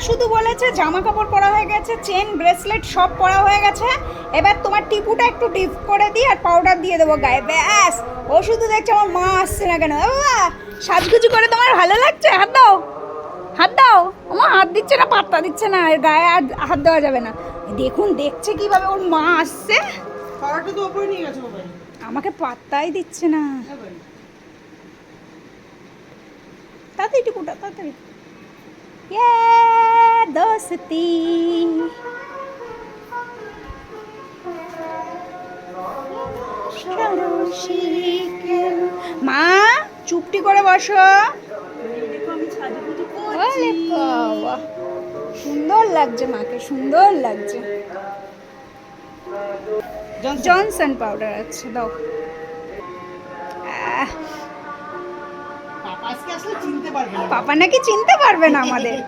শুধু বলেছে জামা কাপড় পরা হয়ে গেছে, চেন ব্রেসলেট সব পরা হয়ে গেছে, এবার তোমার টিপুটা একটু ডিপ করে দিই আর পাউডার দিয়ে দেবো গায়ে, ব্যাস। ও শুধু দেখছে আমার মা আসছে না কেন। বাবা সাজগুজু করে তোমার ভালো লাগছে? হাত দাও, হাত দাও। আমার হাত দিচ্ছে না, পাত্তা দিচ্ছে না, এর গায়ে আর হাত দেওয়া যাবে না। দেখুন দেখছে কিভাবে ওর মা আসছে, পাউডারটা তো উপরে নিয়ে গেছে বাবা। আমাকে পাত্তাই দিচ্ছে না। তাড়াতাড়ি টিপুটা, তাড়াতাড়ি। ये दोस्ती মা চুপটি করে বসো। ওরে বাবা, সুন্দর লাগছে মাকে, সুন্দর লাগছে। জনসন পাউডার আছে, দাও। পাপা আজকে আসলে চিনতে পারবে না। পাপা নাকি চিনতে পারবে না আমাদের।